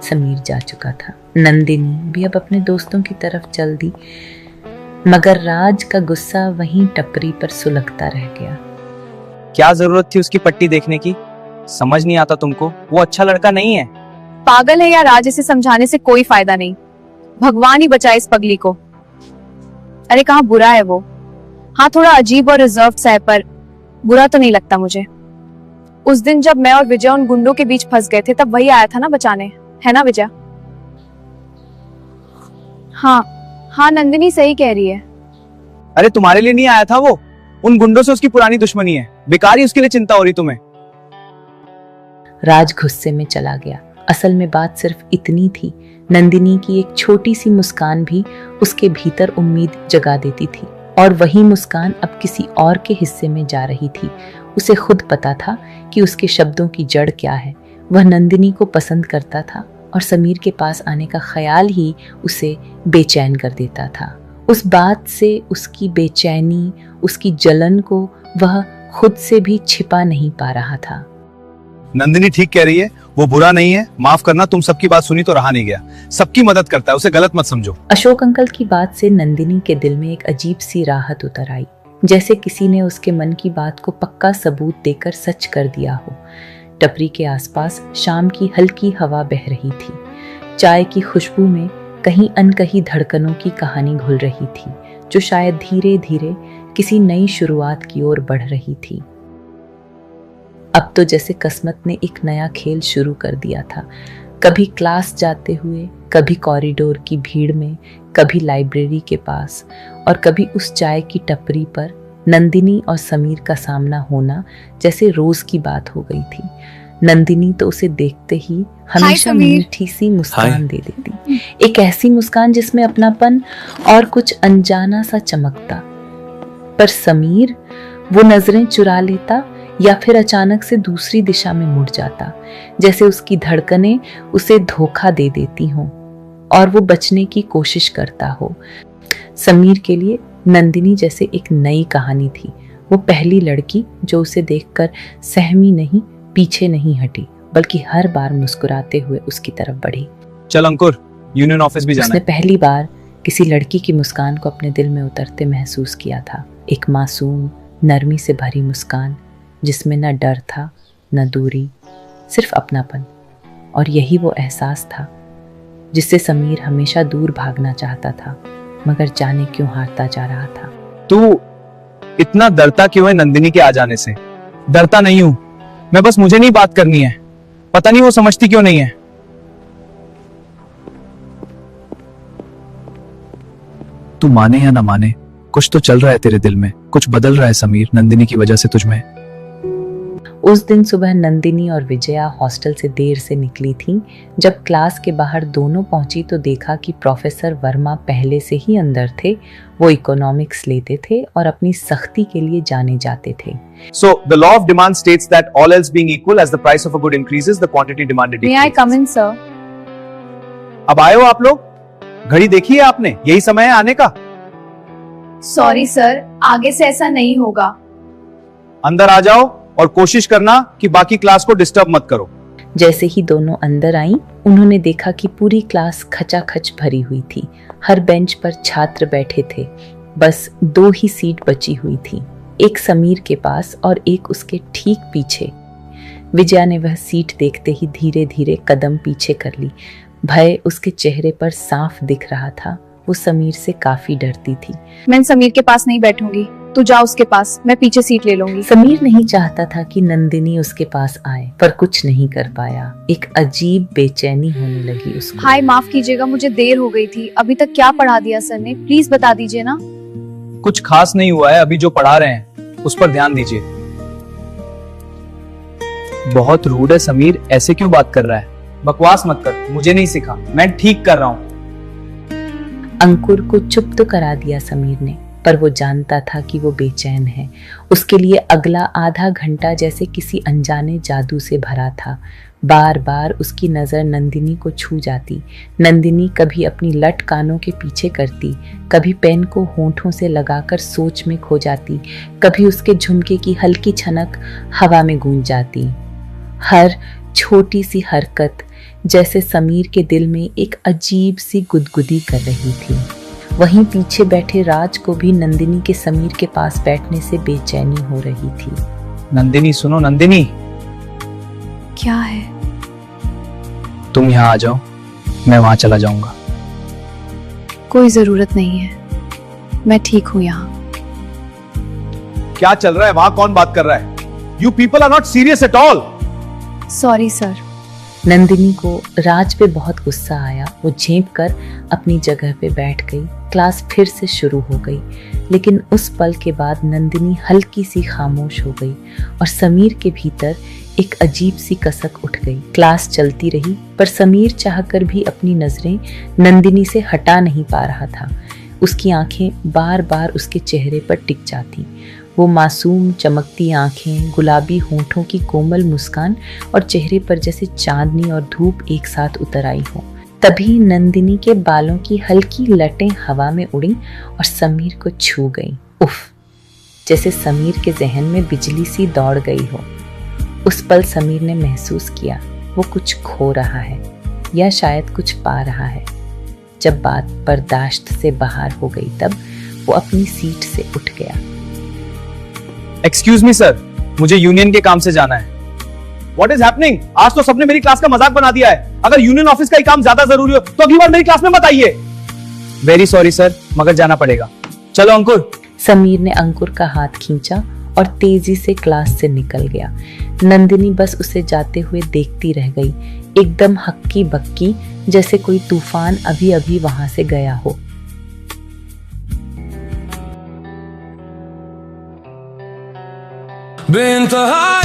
समीर जा चुका था। नंदिनी भी अब अपने दोस्तों की तरफ चल दी, मगर राज का गुस्सा वहीं टपरी पर सुलगता रह गया। क्या जरूरत थी उसकी पट्टी देखने की? समझ नहीं आता तुमको? वो अच्छा लड़का नहीं है। पागल है या राज? इसे समझाने से कोई फायदा नहीं। भगवान ही बचाए इस पगली को। अरे कहाँ बुरा है वो। हाँ थोड़ा अजीब और रिजर्व सा है, पर बुरा तो नहीं लगता मुझे। उस दिन जब मैं और विजय उन गुंडों के बीच फंस गए थे, तब वही आया था ना बचाने, है ना विजय? हाँ नंदिनी सही कह रही है। अरे तुम्हारे लिए नहीं आया था वो, उन गुंडों से उसकी पुरानी दुश्मनी है। बेकार ही उसके लिए चिंता हो रही तुम्हें। राज गुस्से में चला गया। असल में बात सिर्फ इतनी थी, नंदिनी की एक छोटी सी मुस्कान भी उसके भीतर उम्मीद जगा देती थी, और वही मुस्कान अब किसी और के हिस्से में जा रही थी। उसे खुद पता था कि उसके शब्दों की जड़ क्या है। वह नंदिनी को पसंद करता था और समीर के पास आने का ख्याल ही उसे बेचैन कर देता था। उस बात से उसकी बेचैनी, उसकी जलन को वह खुद से भी छिपा नहीं पा रहा था। नंदिनी ठीक कह रही है, वो बुरा नहीं है। माफ करना, तुम सबकी बात सुनी तो रहा नहीं गया। सबकी मदद करता है, उसे गलत मत समझो। अशोक अंकल की बात से नंदिनी के दिल में एक अजीब सी राहत उतर आई, जैसे किसी ने उसके मन की बात को पक्का सबूत देकर सच कर दिया हो। टपरी के आसपास शाम की हल्की हवा बह रही थी। चाय की खुशबू में कहीं अनकही धड़कनों की कहानी घुल रही थी, जो शायद धीरे धीरे किसी नई शुरुआत की ओर बढ़ रही थी। अब तो जैसे किस्मत ने एक नया खेल शुरू कर दिया था। कभी क्लास जाते हुए, कभी कॉरिडोर की भीड़ में, कभी लाइब्रेरी के पास, और कभी उस चाय की टपरी पर नंदिनी और समीर का सामना होना जैसे रोज की बात हो गई थी। नंदिनी तो उसे देखते ही हमेशा मीठी सी मुस्कान दे देती, एक ऐसी मुस्कान जिसमें अपनापन और कुछ अनजाना सा चमकता। पर समीर वो नजरें चुरा लेता या फिर अचानक से दूसरी दिशा में मुड़ जाता, जैसे उसकी धड़कनें उसे धोखा दे देती हों और वो बचने की कोशिश करता हो। समीर के लिए नंदिनी जैसे एक नई कहानी थी। वो पहली लड़की जो उसे देखकर सहमी नहीं, पीछे नहीं हटी, बल्कि हर बार मुस्कुराते हुए उसकी तरफ बढ़ी। चल अंकुर, यूनियन ऑफिस भी जाना है। उसने पहली बार किसी लड़की की मुस्कान को अपने दिल में उतरते महसूस किया था। एक मासूम, नरमी से भरी मुस्कान जिसमें न डर था, न दूरी, सिर्फ अपनापन। और यही वो एहसास था जिससे समीर हमेशा दूर भागना चाहता था, मगर जाने क्यों हारता जा रहा था। तू इतना डरता क्यों है नंदिनी के आ जाने से? डरता नहीं हूं मैं, बस मुझे नहीं बात करनी है। पता नहीं वो समझती क्यों नहीं है। तू माने या ना माने, कुछ तो चल रहा है तेरे दिल में, कुछ बदल रहा है समीर, नंदिनी की वजह से तुझमें। उस दिन सुबह नंदिनी और विजया हॉस्टल से देर से निकली थीं। जब क्लास के बाहर दोनों पहुंची तो देखा कि प्रोफेसर वर्मा पहले से ही अंदर थे। वो इकोनॉमिक्स लेते थे और अपनी सख्ती के लिए जाने जाते थे। So the law of demand states that all else being equal, as the price of a good increases, the quantity demanded May I come in, sir? अब आए हो आप लोग? घड़ी देखी है आपने? यही समय है आने का। सॉरी सर, आगे से ऐसा नहीं होगा। अंदर आ जाओ और कोशिश करना कि बाकी क्लास को डिस्टर्ब मत करो। जैसे ही दोनों अंदर आईं, उन्होंने देखा कि पूरी क्लास खचाखच भरी हुई थी। हर बेंच पर छात्र बैठे थे। बस 2 ही सीट बची हुई थी, एक समीर के पास और एक उसके ठीक पीछे। विजया ने वह सीट देखते ही धीरे धीरे कदम पीछे कर ली। भय उसके चेहरे पर साफ दिख रहा था। वो समीर से काफी डरती थी। मैं समीर के पास नहीं बैठूंगी, तू जा उसके पास, मैं पीछे सीट ले लूंगी। समीर नहीं चाहता था कि नंदिनी उसके पास आए, पर कुछ नहीं कर पाया। एक अजीब बेचैनी होने लगी उसको। हाय माफ कीजिएगा, मुझे देर हो गई थी। अभी तक क्या पढ़ा दिया सर ने, प्लीज बता दीजिए ना। कुछ खास नहीं हुआ है, अभी जो पढ़ा रहे हैं उस पर ध्यान दीजिए। बहुत रूड है समीर, ऐसे क्यों बात कर रहा है? बकवास मत कर, मुझे नहीं सिखा, मैं ठीक कर रहा हूँ। अंकुर को चुप तो करा दिया समीर ने, पर वो जानता था कि वो बेचैन है। उसके लिए अगला आधा घंटा जैसे किसी अनजाने जादू से भरा था। बार बार उसकी नजर नंदिनी को छू जाती। नंदिनी कभी अपनी लट कानों के पीछे करती, कभी पेन को होंठों से लगाकर सोच में खो जाती, कभी उसके झुमके की हल्की छनक हवा में गूंज जाती। हर छोटी सी हरकत जैसे समीर के दिल में एक अजीब सी गुदगुदी कर रही थी। वहीं पीछे बैठे राज को भी नंदिनी के समीर के पास बैठने से बेचैनी हो रही थी। नंदिनी सुनो, नंदिनी क्या है? तुम यहाँ आ जाओ, मैं वहां चला जाऊंगा। कोई जरूरत नहीं है, मैं ठीक हूँ यहाँ। क्या चल रहा है वहां? कौन बात कर रहा है? You people are not serious at all. Sorry sir. Nandini को राज पे बहुत गुस्सा आया। वो झेंप कर अपनी जगह पे बैठ गई। क्लास फिर से शुरू हो गई, लेकिन उस पल के बाद नंदिनी हल्की सी खामोश हो गई और समीर के भीतर एक अजीब सी कसक उठ गई। क्लास चलती रही, पर समीर चाहकर भी अपनी नजरें नंदिनी से हटा नहीं पा रहा था। उसकी आंखें बार बार उसके चेहरे पर टिक जाती। वो मासूम चमकती आंखें, गुलाबी होंठों की कोमल मुस्कान और चेहरे पर जैसे चांदनी और धूप एक साथ उतर आई हो। तभी नंदिनी के बालों की हल्की लटें हवा में उड़ी और समीर को छू गई। उफ! जैसे समीर के जहन में बिजली सी दौड़ गई हो। उस पल समीर ने महसूस किया वो कुछ खो रहा है या शायद कुछ पा रहा है। जब बात बर्दाश्त से बाहर हो गई तब वो अपनी सीट से उठ गया। एक्सक्यूज मी सर, मुझे यूनियन के काम से जाना है। What is happening? आज तो सबने मेरी क्लास का मजाक बना दिया है। अगर यूनियन ऑफिस का ही काम ज्यादा जरूरी हो तो अगली बार मेरी क्लास में मत आइए। वेरी सॉरी सर, मगर जाना पड़ेगा। चलो अंकुर। समीर ने अंकुर का हाथ खींचा और तेजी से क्लास से निकल गया। नंदिनी बस उसे जाते हुए देखती रह गई, एकदम हक्की बक्की, जैसे कोई तूफान अभी अभी वहां से गया हो। बेइंतहा